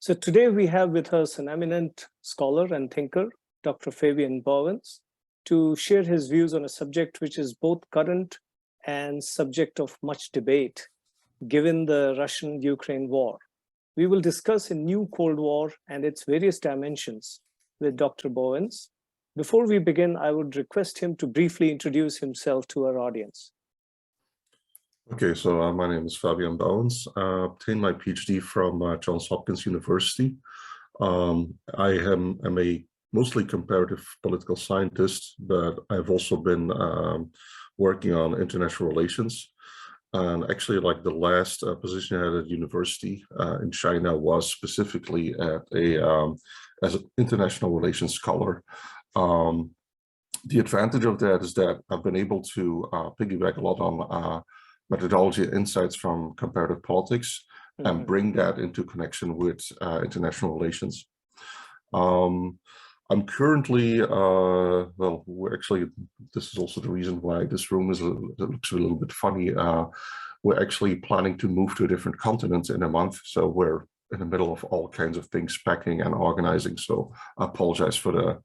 So today we have with us an eminent scholar and thinker, Dr. Fabian Bouwens, to share his views on a subject which is both current and subject of much debate, given the Russian-Ukraine war. We will discuss a new Cold War and its various dimensions with Dr. Bowens. Before we begin, I would request him to briefly introduce himself to our audience. Okay, so my name is Fabian Bouwens. I obtained my PhD from John Hopkins University. I am a mostly comparative political scientist, but I've also been working on international relations. And actually, like the last position I had at university in China was specifically at as an international relations scholar. The advantage of that is that I've been able to piggyback a lot on methodology insights from comparative politics and bring that into connection with international relations. I'm currently, well, this is also the reason why this room looks a little bit funny. We're actually planning to move to a different continent in a month. So we're in the middle of all kinds of things, packing and organizing. So I apologize for the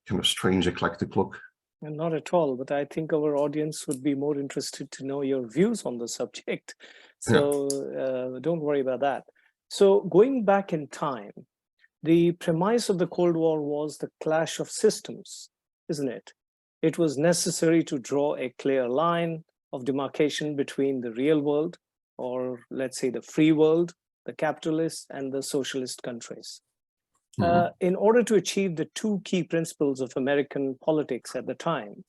kind of strange eclectic look. And not at all, but I think our audience would be more interested to know your views on the subject. So don't worry about that. So going back in time, the premise of the Cold War was the clash of systems, isn't it? It was necessary to draw a clear line of demarcation between the real world, or let's say the free world, the capitalist and the socialist countries. In order to achieve the two key principles of American politics at the time,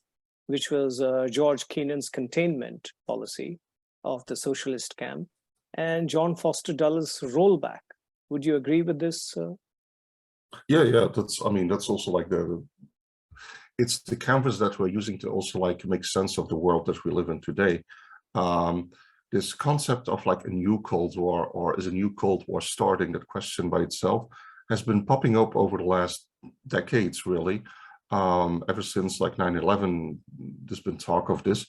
which was George Kennan's containment policy of the socialist camp and John Foster Dulles' rollback. Would you agree with this? Yeah. That's also like it's the canvas that we're using to also like make sense of the world that we live in today. This concept of like a new Cold War, or is a new Cold War starting, that question by itself has been popping up over the last decades, really. Ever since like 9/11, there's been talk of this,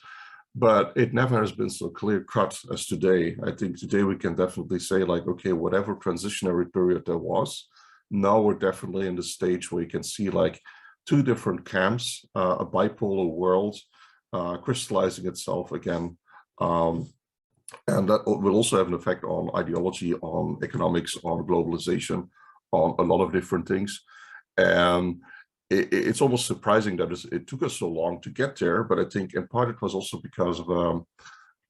but it never has been so clear cut as today. I think today we can definitely say like, okay, whatever transitionary period there was, now we're definitely in the stage where you can see like two different camps, a bipolar world crystallizing itself again. And that will also have an effect on ideology, on economics, on globalization, on a lot of different things. And it's almost surprising that it took us so long to get there, but I think in part it was also because of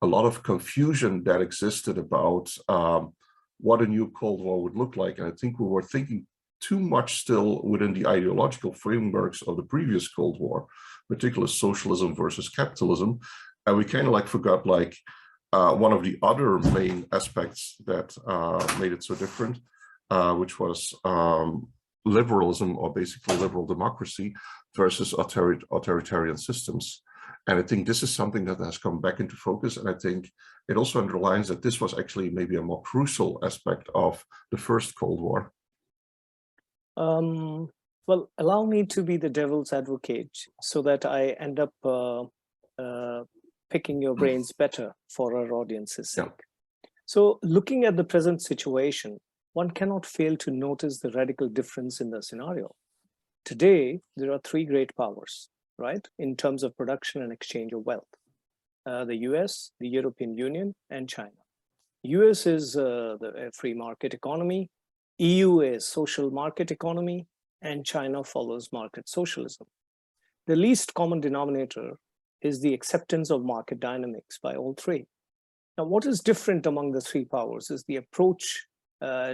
a lot of confusion that existed about what a new Cold War would look like. And I think we were thinking too much still within the ideological frameworks of the previous Cold War, particularly socialism versus capitalism. And we kind of like forgot like one of the other main aspects that made it so different, which was liberalism, or basically liberal democracy, versus authoritarian systems. And I think this is something that has come back into focus. And I think it also underlines that this was actually maybe a more crucial aspect of the first Cold War. Well, allow me to be the devil's advocate so that I end up picking your brains better for our audience's sake. So looking at the present situation, one cannot fail to notice the radical difference in the scenario. Today, there are three great powers, right, in terms of production and exchange of wealth. The US, the European Union, and China. US is the free market economy, EU is social market economy, and China follows market socialism. The least common denominator is the acceptance of market dynamics by all three. Now, what is different among the three powers is the approach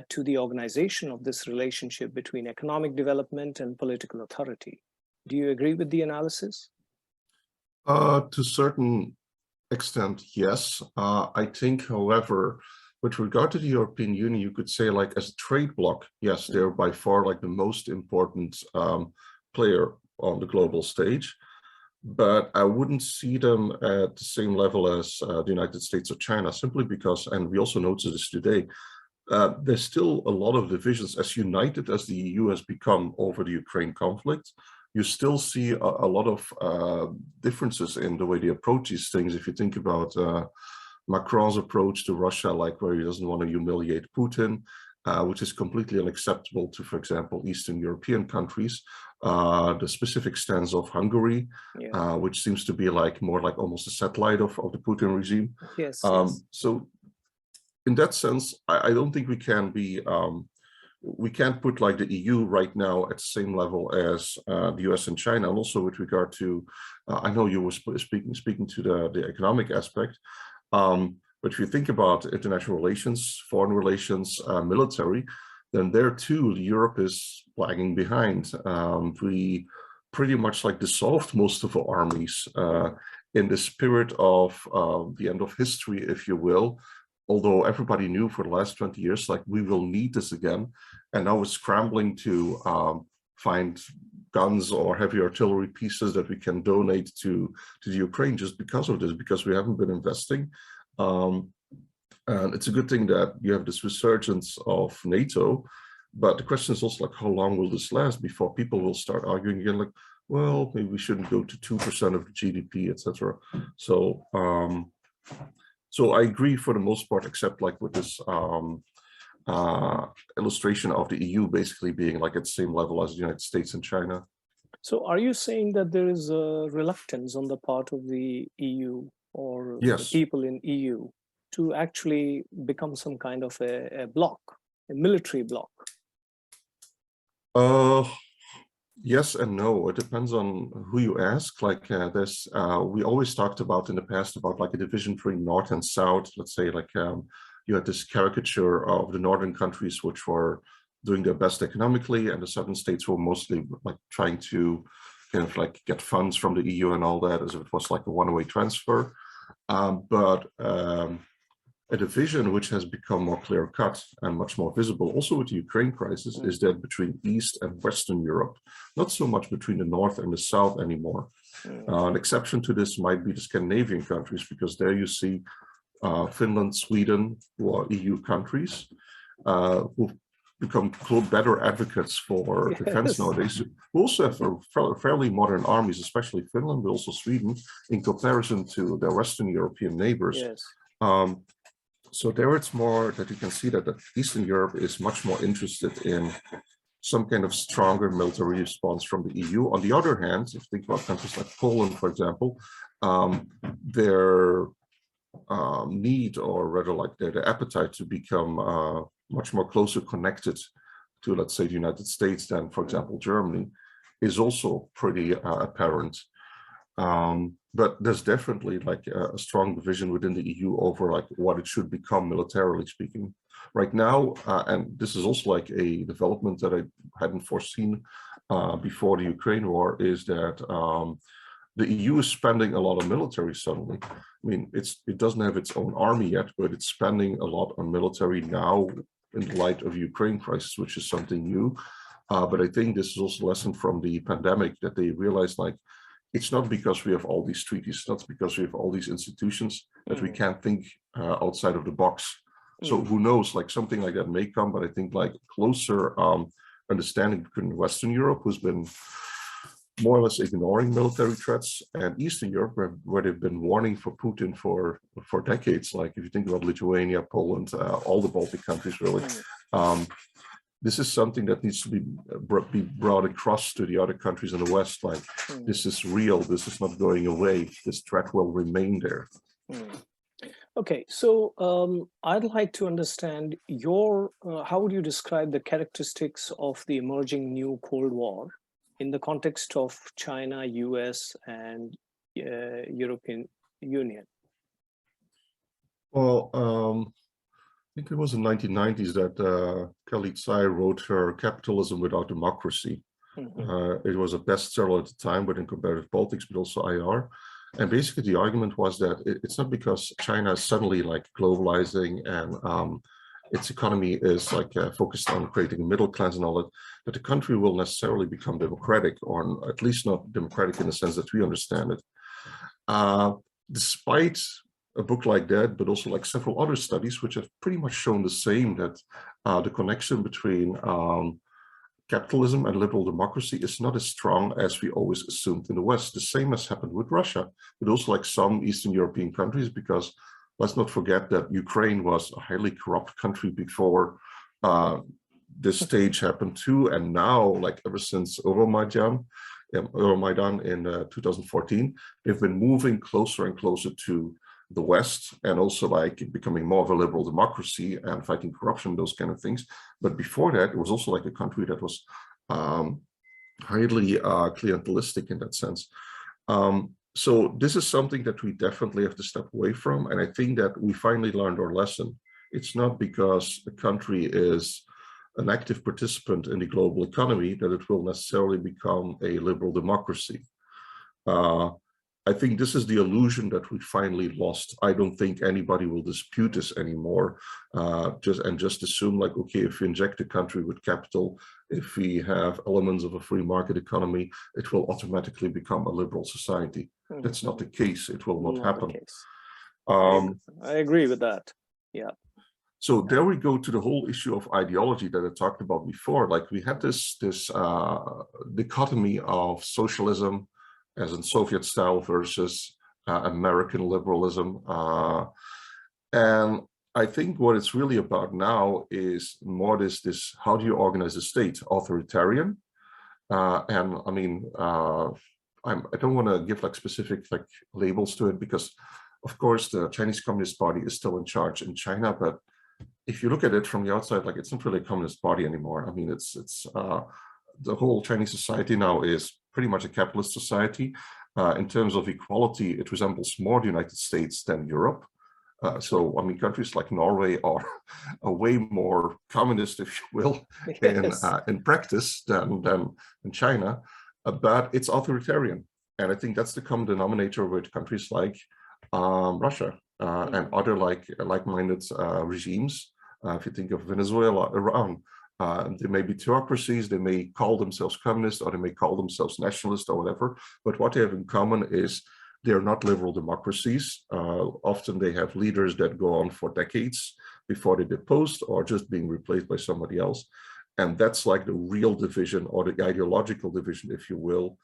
to the organization of this relationship between economic development and political authority. Do you agree with the analysis? To a certain extent, yes. I think, however, with regard to the European Union, you could say like as a trade bloc, yes, they're by far like the most important player on the global stage. But I wouldn't see them at the same level as the United States or China, simply because, and we also notice this today, there's still a lot of divisions. As united as the EU has become over the Ukraine conflict, you still see a lot of differences in the way they approach these things. If you think about Macron's approach to Russia, like where he doesn't want to humiliate Putin, which is completely unacceptable to, for example, Eastern European countries. The specific stance of Hungary, which seems to be like more like almost a satellite of the Putin regime. Yes. So in that sense, I don't think we can be, we can't put like the EU right now at the same level as the US and China. And also with regard to, I know you were speaking to the economic aspect, but if you think about international relations, foreign relations, military, then there too, Europe is lagging behind. We pretty much like dissolved most of our armies in the spirit of the end of history, if you will. Although everybody knew for the last 20 years, like we will need this again. And now we're scrambling to find guns or heavy artillery pieces that we can donate to the Ukraine just because of this, because we haven't been investing. And it's a good thing that you have this resurgence of NATO, but the question is also like, how long will this last before people will start arguing again, like, well, maybe we shouldn't go to 2% of the GDP, etc. So, so I agree for the most part, except like with this illustration of the EU basically being like at the same level as the United States and China. So are you saying that there is a reluctance on the part of the EU or the people in EU to actually become some kind of a bloc, a military bloc? Yes and no. It depends on who you ask. Like there's, we always talked about in the past about like a division between North and South. Let's say like you had this caricature of the northern countries which were doing their best economically, and the southern states were mostly like trying to kind of like get funds from the EU and all that, as if it was like a one-way transfer. But a division which has become more clear-cut and much more visible, also with the Ukraine crisis, is that between East and Western Europe, not so much between the North and the South anymore. An exception to this might be the Scandinavian countries, because there you see Finland, Sweden, who are EU countries, who've become better advocates for defense nowadays. We also have fairly modern armies, especially Finland, but also Sweden, in comparison to their Western European neighbors. So there it's more that you can see that Eastern Europe is much more interested in some kind of stronger military response from the EU. On the other hand, if you think about countries like Poland, for example, their need, or rather like their appetite to become much more closer connected to, let's say, the United States than, for example, Germany, is also pretty apparent. But there's definitely like a strong division within the EU over like what it should become militarily speaking. Right now, and this is also like a development that I hadn't foreseen before the Ukraine war, is that the EU is spending a lot on military suddenly. I mean, it doesn't have its own army yet, but it's spending a lot on military now in the light of the Ukraine crisis, which is something new. But I think this is also a lesson from the pandemic, that they realized like, it's not because we have all these treaties, it's not because we have all these institutions that we can't think outside of the box. So who knows, like something like that may come, but I think like closer understanding between Western Europe, who's been more or less ignoring military threats, and Eastern Europe, where they've been warning for Putin for decades. Like if you think about Lithuania, Poland, all the Baltic countries really. This is something that needs to be brought across to the other countries in the West. Like, this is real, this is not going away, this threat will remain there. Okay, so I'd like to understand your, how would you describe the characteristics of the emerging new Cold War in the context of China, US, and European Union? Well, I think it was in the 1990s that Kelly Tsai wrote her Capitalism Without Democracy. It was a bestseller at the time within comparative politics, but also IR. And basically the argument was that it's not because China is suddenly like globalizing and its economy is like focused on creating a middle class and all that the country will necessarily become democratic, or at least not democratic in the sense that we understand it. Despite a book like that, but also like several other studies which have pretty much shown the same, that the connection between capitalism and liberal democracy is not as strong as we always assumed in the West. The same has happened with Russia, but also like some Eastern European countries, because let's not forget that Ukraine was a highly corrupt country before this stage happened too, and now, like ever since Euromaidan in 2014, they've been moving closer and closer to the West, and also like becoming more of a liberal democracy and fighting corruption, those kind of things. But before that, it was also like a country that was highly clientelistic in that sense. So this is something that we definitely have to step away from, and I think that we finally learned our lesson. It's not because a country is an active participant in the global economy that it will necessarily become a liberal democracy. I think this is the illusion that we finally lost. I don't think anybody will dispute this anymore, just assume like, okay, if we inject a country with capital, if we have elements of a free market economy, it will automatically become a liberal society. That's not the case. It will not happen. I agree with that. Yeah. So there we go to the whole issue of ideology that I talked about before. Like we had this dichotomy of socialism, as in Soviet style, versus American liberalism. And I think what it's really about now is more this how do you organize a state? Authoritarian. And I mean, I don't want to give like specific like labels to it, because of course the Chinese Communist Party is still in charge in China, but if you look at it from the outside, like it's not really a communist party anymore. I mean, it's the whole Chinese society now is pretty much a capitalist society. In terms of equality, it resembles more the United States than Europe. So, I mean, countries like Norway are way more communist, if you will, in practice than in China, but it's authoritarian. And I think that's the common denominator with countries like Russia and other like-minded regimes. If you think of Venezuela, Iran, they may be theocracies, they may call themselves communist, or they may call themselves nationalist or whatever, but what they have in common is they're not liberal democracies. Often they have leaders that go on for decades before they deposed or just being replaced by somebody else. And that's like the real division, or the ideological division, if you will,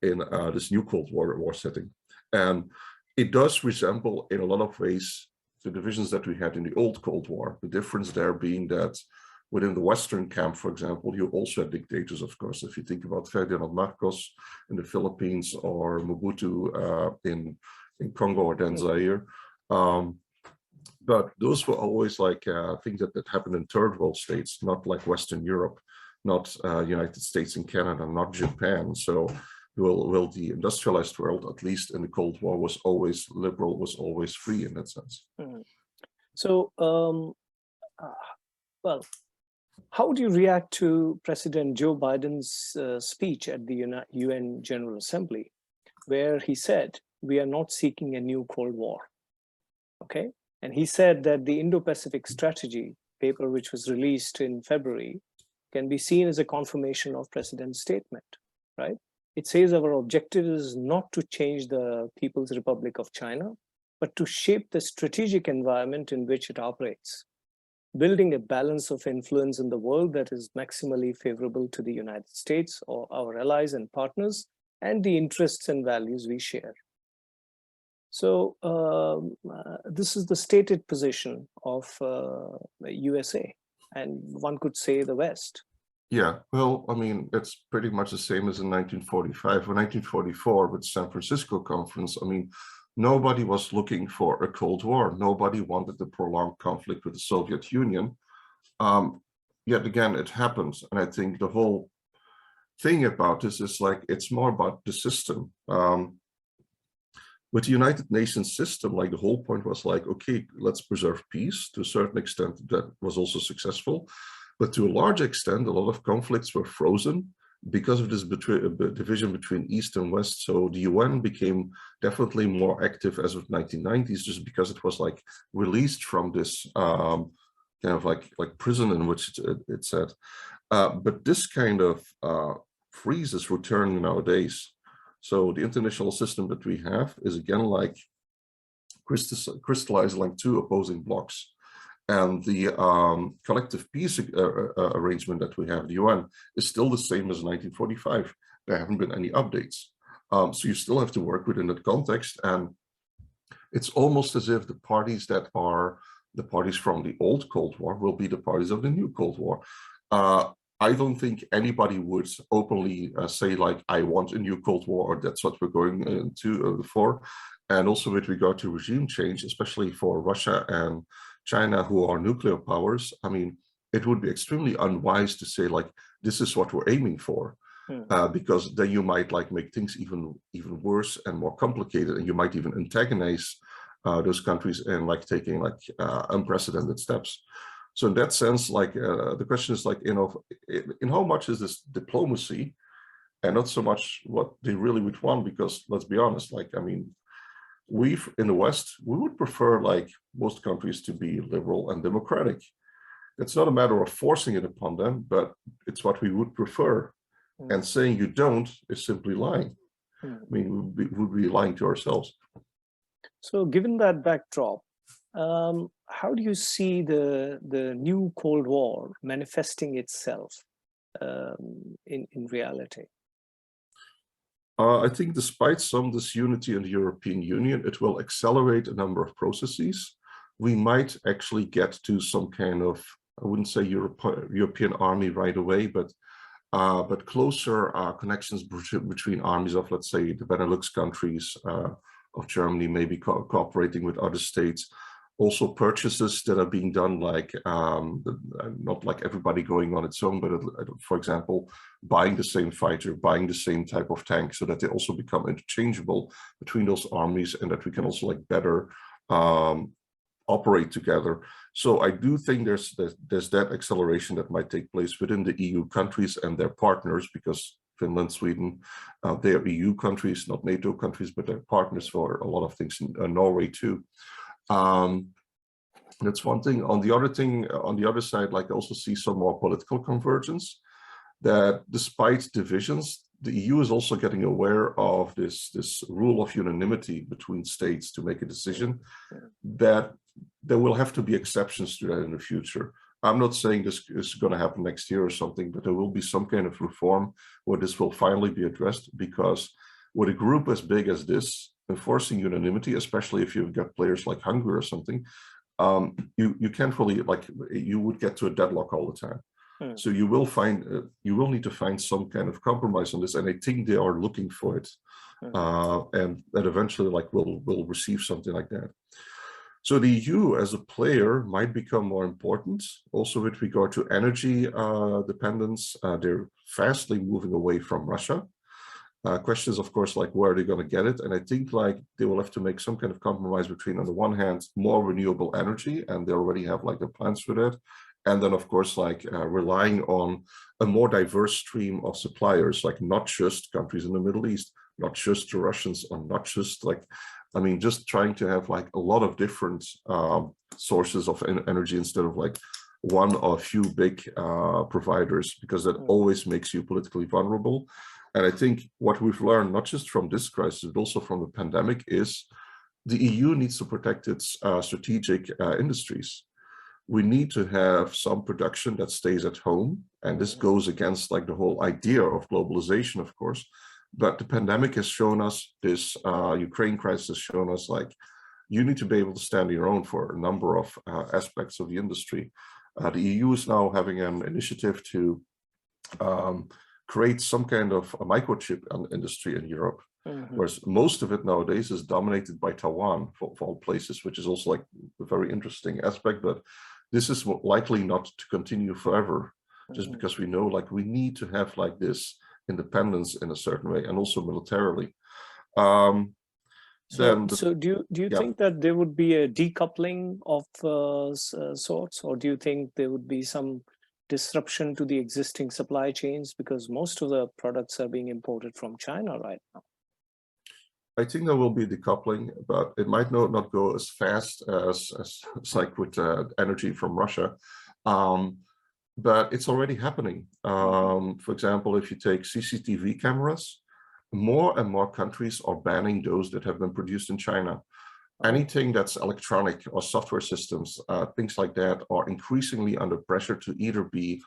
in this new Cold War setting. And it does resemble in a lot of ways the divisions that we had in the old Cold War. The difference there being that within the Western camp, for example, you also had dictators, of course. If you think about Ferdinand Marcos in the Philippines, or Mobutu in Congo or then Zaire. But those were always like things that happened in third world states, not like Western Europe, not United States and Canada, not Japan. So will the industrialized world, at least in the Cold War, was always liberal, was always free in that sense. So, well, how would you react to President Joe Biden's speech at the UN General Assembly, where he said, we are not seeking a new Cold War, okay? And he said that the Indo-Pacific Strategy paper, which was released in February, can be seen as a confirmation of President's statement, right? It says our objective is not to change the People's Republic of China, but to shape the strategic environment in which it operates, building a balance of influence in the world that is maximally favorable to the United States or our allies and partners, and the interests and values we share. So this is the stated position of USA, and one could say the West. Yeah, well, I mean, it's pretty much the same as in 1945 or 1944 with the San Francisco Conference. I mean, nobody was looking for a Cold War. Nobody wanted a prolonged conflict with the Soviet Union. Yet again, it happens. And I think the whole thing about this is like, it's more about the system. With the United Nations system, like the whole point was like, okay, let's preserve peace. To a certain extent, that was also successful. But to a large extent, a lot of conflicts were frozen because of this division between East and West. So the UN became definitely more active as of 1990s, just because it was like released from this kind of like prison in which it said. But this kind of freeze is returning nowadays. So the international system that we have is again like crystallized like two opposing blocks. And the collective peace arrangement that we have, the UN, is still the same as 1945. There haven't been any updates. So you still have to work within that context. And it's almost as if the parties that are the parties from the old Cold War will be the parties of the new Cold War. I don't think anybody would openly say like, I want a new Cold War, or that's what we're going into for. And also with regard to regime change, especially for Russia and China, who are nuclear powers, I mean, it would be extremely unwise to say like, this is what we're aiming for, because then you might like make things even worse and more complicated, and you might even antagonize those countries and like taking like unprecedented steps. So in that sense, like the question is like, you know, in how much is this diplomacy and not so much what they really would want, because let's be honest, like, I mean, we in the West, we would prefer like most countries to be liberal and democratic. It's not a matter of forcing it upon them, but it's what we would prefer. And saying you don't is simply lying. I mean, we would be lying to ourselves. So given that backdrop, how do you see the new Cold War manifesting itself in reality? I think despite some disunity in the European Union, it will accelerate a number of processes. We might actually get to some kind of, I wouldn't say European army right away, but closer connections between armies of, let's say, the Benelux countries, of Germany, maybe cooperating with other states. Also purchases that are being done, like not like everybody going on its own, but for example, buying the same fighter, buying the same type of tank, so that they also become interchangeable between those armies, and that we can also like better operate together. So I do think there's that acceleration that might take place within the EU countries and their partners, because Finland, Sweden, they are EU countries, not NATO countries, but they're partners for a lot of things. Norway too. That's one thing. On the other side, like I also see some more political convergence, that despite divisions, the EU is also getting aware of this rule of unanimity between states to make a decision, that there will have to be exceptions to that in the future. I'm not saying this is going to happen next year or something, but there will be some kind of reform where this will finally be addressed, because with a group as big as this, enforcing unanimity, especially if you've got players like Hungary or something, you can't really, like, you would get to a deadlock all the time. So you will need to find some kind of compromise on this, and I think they are looking for it, and that eventually, like, we'll receive something like that. So the EU as a player might become more important, also with regard to energy dependence. They're fastly moving away from Russia. Question is, of course, like, where are they going to get it? And I think like they will have to make some kind of compromise between, on the one hand, more renewable energy, and they already have like the plans for that. And then, of course, like relying on a more diverse stream of suppliers, like not just countries in the Middle East, not just the Russians, or not just like, I mean, just trying to have like a lot of different sources of energy instead of like one or a few big providers, because that always makes you politically vulnerable. And I think what we've learned, not just from this crisis, but also from the pandemic, is the EU needs to protect its strategic industries. We need to have some production that stays at home. And this goes against like the whole idea of globalization, of course. But the pandemic has shown us, this Ukraine crisis has shown us, like, you need to be able to stand on your own for a number of aspects of the industry. The EU is now having an initiative to create some kind of a microchip industry in Europe, whereas most of it nowadays is dominated by Taiwan, for all places, which is also like a very interesting aspect. But this is likely not to continue forever, just because we know, like, we need to have like this independence in a certain way, and also militarily. So do you think that there would be a decoupling of sorts, or do you think there would be some disruption to the existing supply chains, because most of the products are being imported from China right now? I think there will be decoupling, but it might not go as fast as like with energy from Russia. But it's already happening. For example, if you take CCTV cameras, more and more countries are banning those that have been produced in China. Anything that's electronic or software systems, things like that, are increasingly under pressure to either be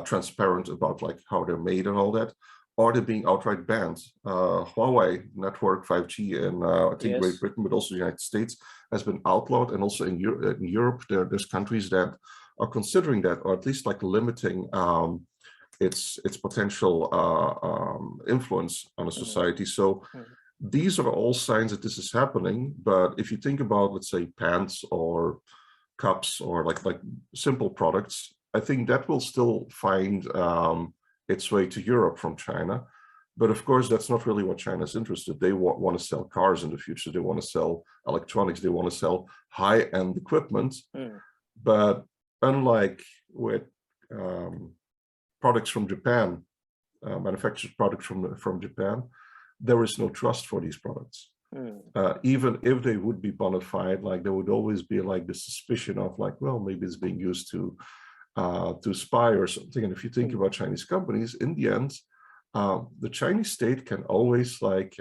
transparent about like how they're made and all that, are they being outright banned? Huawei network 5G in I think Great Yes. Britain, but also the United States has been outlawed, and also in Europe, there's countries that are considering that, or at least like limiting its potential influence on a society. So these are all signs that this is happening. But if you think about, let's say, pants or cups or like simple products, I think that will still find its way to Europe from China. But of course, that's not really what China's interested. They want to sell cars in the future. They want to sell electronics. They want to sell high-end equipment. But unlike with products from Japan, manufactured products from Japan, there is no trust for these products. Even if they would be bona fide, like there would always be like the suspicion of like, well, maybe it's being used to spy or something. And if you think about Chinese companies, in the end, the Chinese state can always like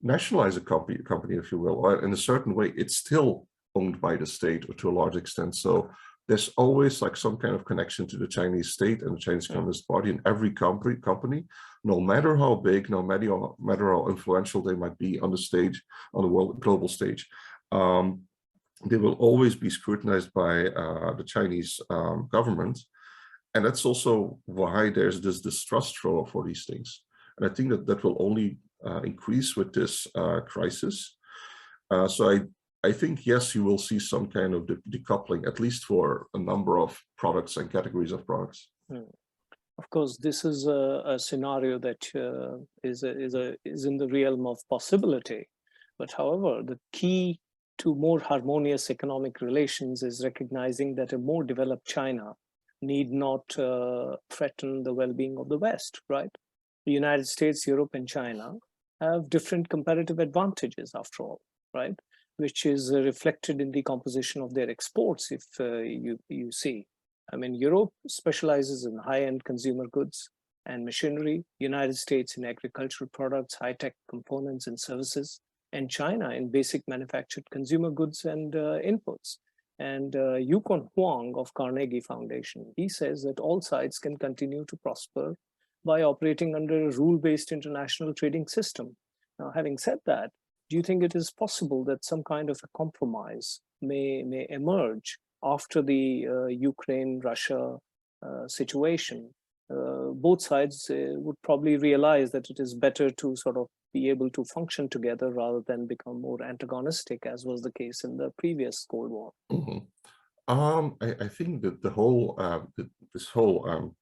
nationalize a company, if you will, or in a certain way, it's still owned by the state or to a large extent. So there's always like some kind of connection to the Chinese state and the Chinese Communist Party in every company, no matter how big, no matter how influential they might be on the stage, on the global stage. They will always be scrutinized by the Chinese government. And that's also why there's this distrust for these things. And I think that will only increase with this crisis. So I think, yes, you will see some kind of decoupling, at least for a number of products and categories of products. Of course, this is a scenario that is in the realm of possibility. But however, the key to more harmonious economic relations is recognizing that a more developed China need not threaten the well-being of the West, right? The United States, Europe, and China have different comparative advantages, after all, right? Which is reflected in the composition of their exports, if you see. I mean, Europe specializes in high-end consumer goods and machinery, United States in agricultural products, high-tech components and services, and China in basic manufactured consumer goods and inputs. And Yukon Huang of Carnegie Foundation, he says that all sides can continue to prosper by operating under a rule-based international trading system. Now, having said that, do you think it is possible that some kind of a compromise may emerge after the Ukraine-Russia situation? Both sides would probably realize that it is better to sort of be able to function together rather than become more antagonistic, as was the case in the previous Cold War. I think that the whole this whole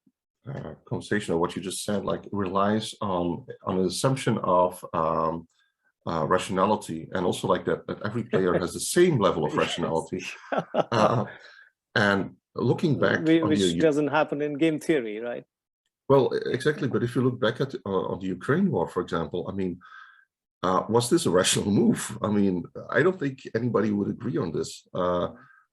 conversation of what you just said, like, relies on an assumption of rationality, and also like that every player has the same level of rationality. And looking back, which doesn't happen in game theory, right? Well, exactly. But if you look back at on the Ukraine war, for example, I mean, was this a rational move? I mean, I don't think anybody would agree on this.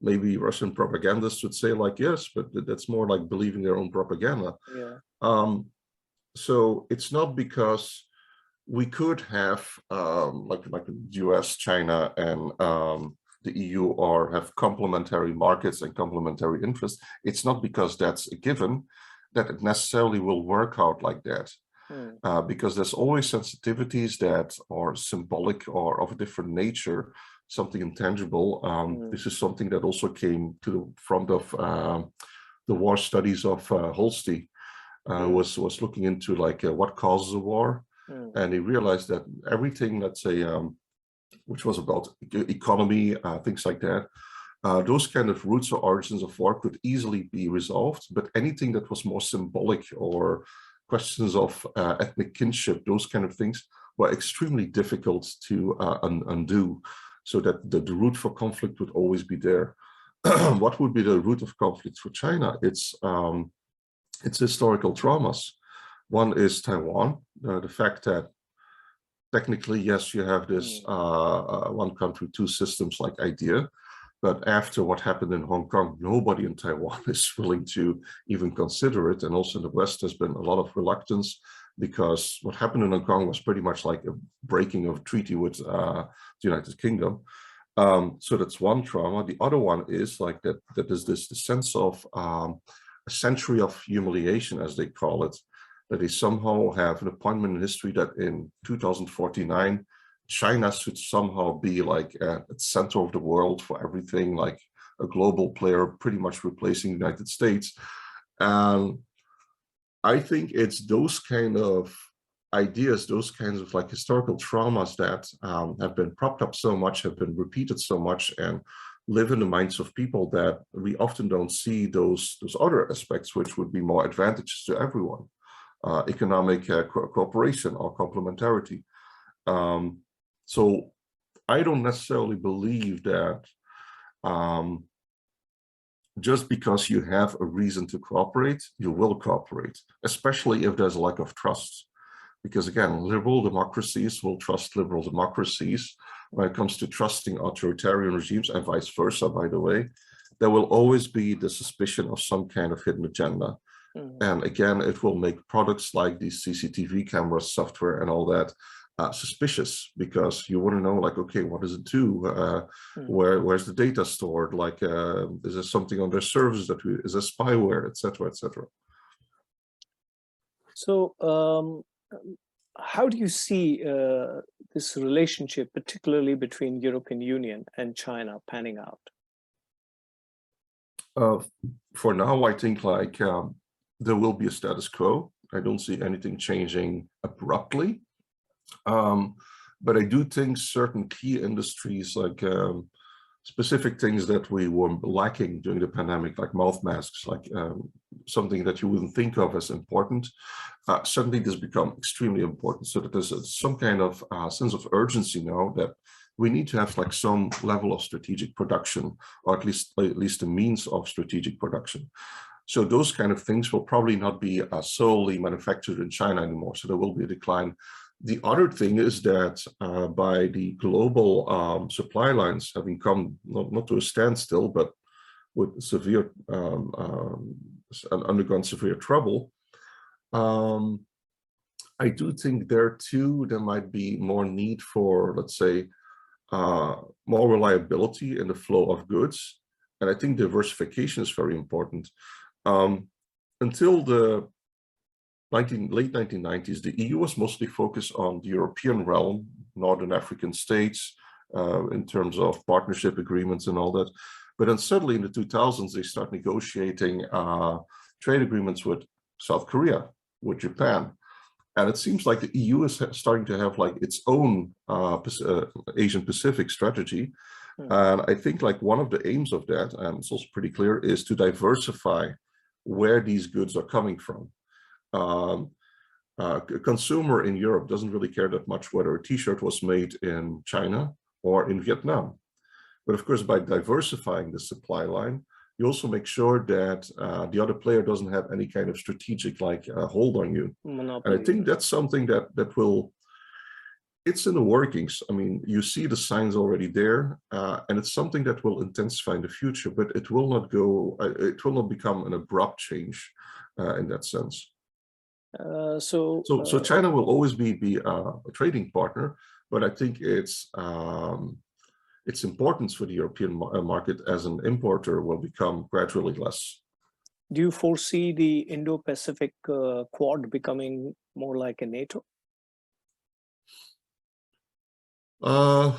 Maybe Russian propagandists would say like, yes, but that's more like believing their own propaganda. Yeah. So it's not because we could have like the US, China, and the EU or have complementary markets and complementary interests. It's not because that's a given that it necessarily will work out like that. Because there's always sensitivities that are symbolic or of a different nature, something intangible. This is something that also came to the front of the war studies of Holste, was looking into like what causes a war. And he realized that everything, let's say, which was about economy, things like that, those kind of roots or origins of war could easily be resolved, but anything that was more symbolic or questions of ethnic kinship, those kind of things were extremely difficult to undo, so that the root for conflict would always be there. What would be the root of conflict for China? It's historical traumas. One is Taiwan, the fact that technically, yes, you have this one country, two systems like idea, but after what happened in Hong Kong, nobody in Taiwan is willing to even consider it. And also in the West, there's been a lot of reluctance, because what happened in Hong Kong was pretty much like a breaking of treaty with the United Kingdom. So that's one trauma. The other one is like that there's this sense of a century of humiliation, as they call it, that they somehow have an appointment in history that in 2049, China should somehow be like at the center of the world for everything, like a global player, pretty much replacing the United States. And I think it's those kind of ideas, those kinds of like historical traumas that have been propped up so much, have been repeated so much, and live in the minds of people, that we often don't see those other aspects which would be more advantageous to everyone. Economic cooperation or complementarity. So I don't necessarily believe that just because you have a reason to cooperate, you will cooperate, especially if there's a lack of trust. Because again, liberal democracies will trust liberal democracies. When it comes to trusting authoritarian regimes, and vice versa, by the way, there will always be the suspicion of some kind of hidden agenda. And again, it will make products like these CCTV cameras, software, and all that suspicious, because you want to know, like, okay, what does it do? Where's the data stored? Like, is there something on their servers that is there spyware, etc., etc. So, how do you see this relationship, particularly between European Union and China, panning out? For now, I think like there will be a status quo. I don't see anything changing abruptly. But I do think certain key industries, like specific things that we were lacking during the pandemic, like mouth masks, like something that you wouldn't think of as important, suddenly this become extremely important. So that there's some kind of sense of urgency now that we need to have like some level of strategic production, or at least a means of strategic production. So those kind of things will probably not be solely manufactured in China anymore. So there will be a decline. The other thing is that by the global supply lines having come not to a standstill, but with severe undergone severe trouble, I do think there too there might be more need for, let's say, more reliability in the flow of goods, and I think diversification is very important. Until the late 1990s, the EU was mostly focused on the European realm, Northern African states, in terms of partnership agreements and all that. But then suddenly in the 2000s, they start negotiating trade agreements with South Korea, with Japan. And it seems like the EU is starting to have like its own Asian Pacific strategy. And I think like one of the aims of that, and it's also pretty clear, is to diversify where these goods are coming from. A consumer in Europe doesn't really care that much whether a t-shirt was made in China or in Vietnam. But of course, by diversifying the supply line, you also make sure that the other player doesn't have any kind of strategic like hold on you. Monopoly. And I think that's something that will, it's in the workings. I mean, you see the signs already there, and it's something that will intensify in the future, but it will not go, it will not become an abrupt change in that sense. So China will always be a trading partner, but I think its importance for the European market as an importer will become gradually less. Do you foresee the Indo-Pacific Quad becoming more like a NATO?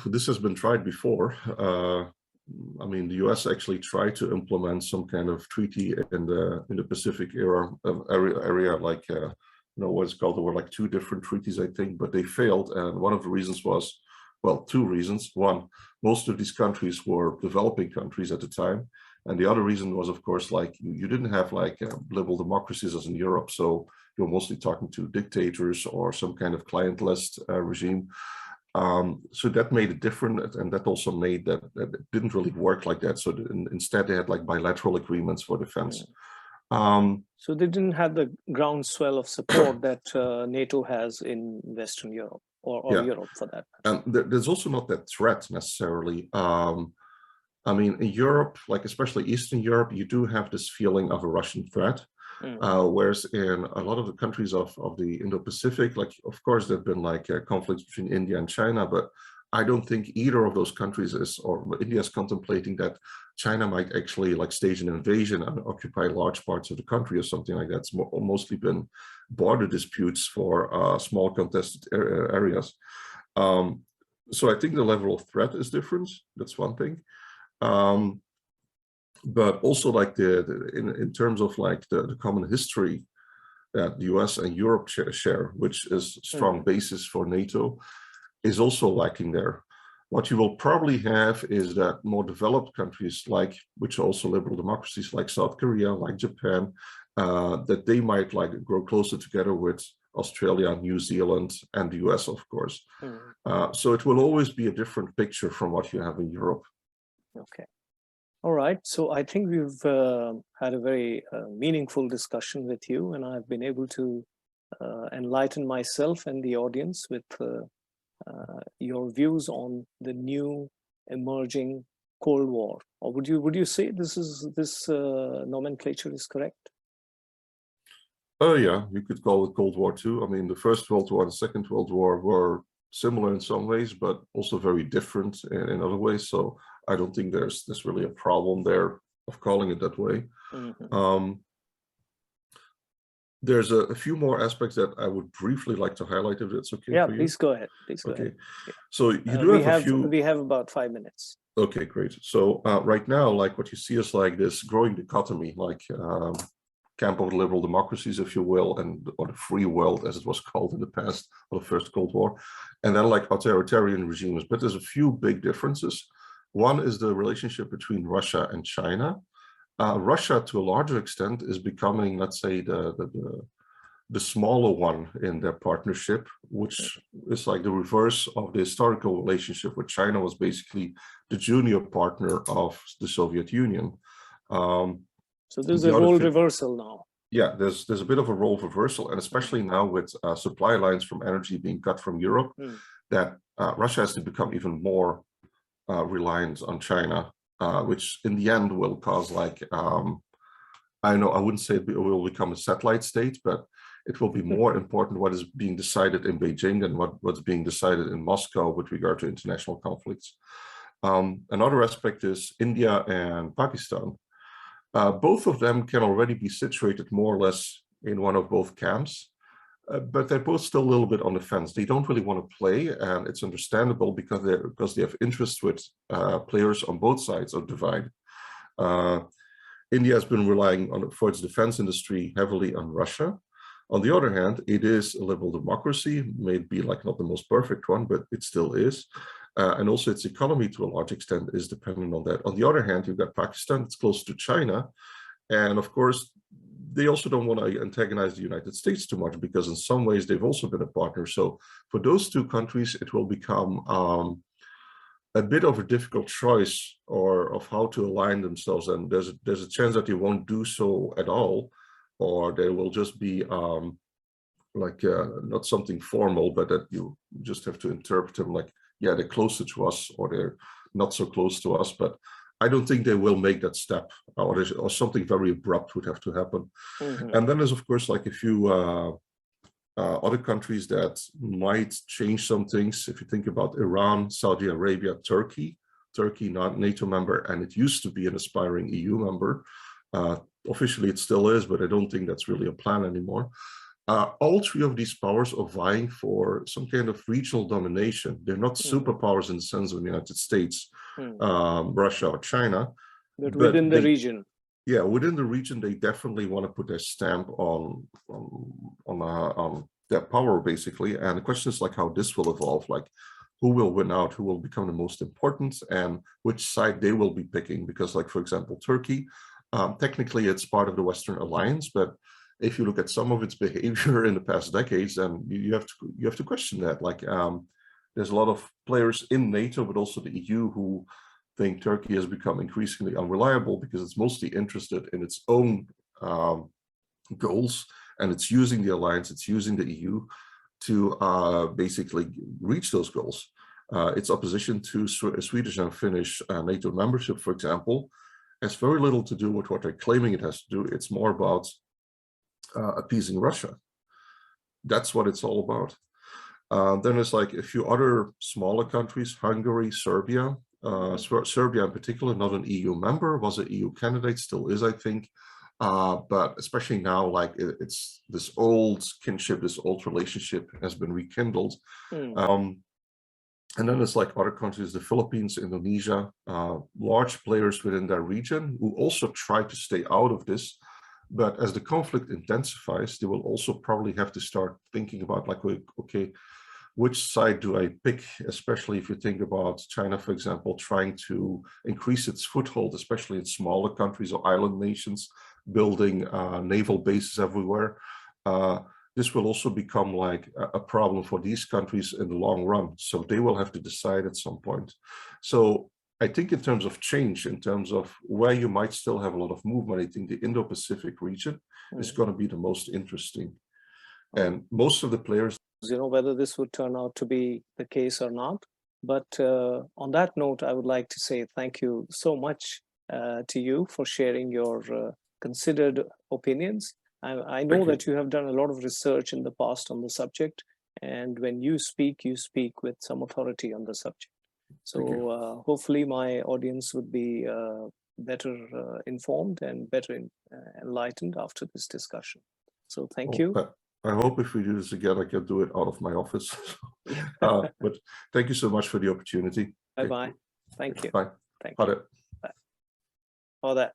This has been tried before. I mean, the US actually tried to implement some kind of treaty in the Pacific area, like you know what's called. There were like two different treaties, I think, but they failed. And one of the reasons was, well, two reasons. One, most of these countries were developing countries at the time, and the other reason was, of course, like you didn't have like liberal democracies as in Europe, so you're mostly talking to dictators or some kind of clientelist regime. So that made it different, and that also made that it didn't really work like that. So instead they had like bilateral agreements for defense. So they didn't have the groundswell of support that NATO has in Western Europe, or Europe for that. And there's also not that threat necessarily. I mean, in Europe, like especially Eastern Europe, you do have this feeling of a Russian threat. Whereas in a lot of the countries of the Indo-Pacific, like, of course, there have been like conflicts between India and China, but I don't think either of those countries is, or India is contemplating that China might actually like stage an invasion and occupy large parts of the country or something like that. It's mostly been border disputes for small contested areas. So I think the level of threat is different. That's one thing. But also like in terms of like the common history that the US and Europe share, which is strong basis for NATO, is also lacking there. What you will probably have is that more developed countries, like which are also liberal democracies, like South Korea, like Japan, that they might like grow closer together with Australia, New Zealand, and the US, of course. So it will always be a different picture from what you have in Europe. Okay. All right. So I think we've had a very meaningful discussion with you, and I've been able to enlighten myself and the audience with your views on the new emerging Cold War. Or would you say this nomenclature is correct? Oh yeah, you could call it Cold War too. I mean, the First World War and the Second World War were similar in some ways, but also very different in other ways. So I don't think there's really a problem there of calling it that way. There's a few more aspects that I would briefly like to highlight, if it's okay for you. Please go ahead. Please go ahead. Yeah. So you do have a few. We have about 5 minutes. Okay, great. So right now, like what you see is like this growing dichotomy, like camp of liberal democracies, if you will, or the free world, as it was called in the past, of the First Cold War, and then like authoritarian regimes. But there's a few big differences. One is the relationship between Russia and China. Russia, to a larger extent, is becoming, let's say, the smaller one in their partnership, which is like the reverse of the historical relationship with China, was basically the junior partner of the Soviet Union. So there's a role reversal now. Yeah, there's a bit of a role reversal, and especially now with supply lines from energy being cut from Europe, that Russia has to become even more reliant on China, which in the end will cause like, I wouldn't say it will become a satellite state, but it will be more important what is being decided in Beijing than what's being decided in Moscow with regard to international conflicts. Another aspect is India and Pakistan. Both of them can already be situated more or less in one of both camps, but they're both still a little bit on the fence. They don't really want to play, and it's understandable because they have interests with players on both sides of the divide. India has been relying for its defense industry heavily on Russia. On the other hand, it is a liberal democracy, maybe like not the most perfect one, but it still is. And also its economy to a large extent is dependent on that. On the other hand, you've got Pakistan, it's close to China. And of course, they also don't want to antagonize the United States too much, because in some ways they've also been a partner. So for those two countries, it will become a bit of a difficult choice of how to align themselves. And there's a chance that they won't do so at all, or they will just be not something formal, but that you just have to interpret them like, yeah, they're closer to us or they're not so close to us. But I don't think they will make that step, or something very abrupt would have to happen. And then there's, of course, like a few other countries that might change some things. If you think about Iran, Saudi Arabia, Turkey, not NATO member, and it used to be an aspiring EU member. Officially, it still is, but I don't think that's really a plan anymore. All three of these powers are vying for some kind of regional domination. They're not superpowers in the sense of the United States, Russia, or China. But within the region. Yeah, within the region, they definitely want to put their stamp on their power, basically. And the question is like how this will evolve, like who will win out, who will become the most important, and which side they will be picking. Because, like, for example, Turkey, technically it's part of the Western Alliance, but if you look at some of its behavior in the past decades, then you have to question that. Like, there's a lot of players in NATO, but also the EU, who think Turkey has become increasingly unreliable because it's mostly interested in its own goals, and it's using the alliance, it's using the EU to basically reach those goals. Its opposition to Swedish and Finnish NATO membership, for example, has very little to do with what they're claiming it has to do. It's more about appeasing Russia. That's what it's all about. Then there's like a few other smaller countries, Hungary, Serbia. Serbia in particular, not an EU member, was an EU candidate, still is, I think. But especially now, like it's this old kinship, this old relationship has been rekindled. And then there's like other countries, the Philippines, Indonesia, large players within their region who also try to stay out of this. But as the conflict intensifies, they will also probably have to start thinking about like, okay, which side do I pick, especially if you think about China, for example, trying to increase its foothold, especially in smaller countries or island nations, building naval bases everywhere. This will also become like a problem for these countries in the long run. So they will have to decide at some point. So I think in terms of change, in terms of where you might still have a lot of movement, I think the Indo-Pacific region is going to be the most interesting. And most of the players, whether this would turn out to be the case or not. But on that note, I would like to say thank you so much to you for sharing your considered opinions. I know that you have done a lot of research in the past on the subject, and when you speak with some authority on the subject. So hopefully my audience would be better informed and better enlightened after this discussion. So thank you. I hope if we do this again, I can do it out of my office. But thank you so much for the opportunity. Bye-bye. Thank you. Bye. Thank you. Bye.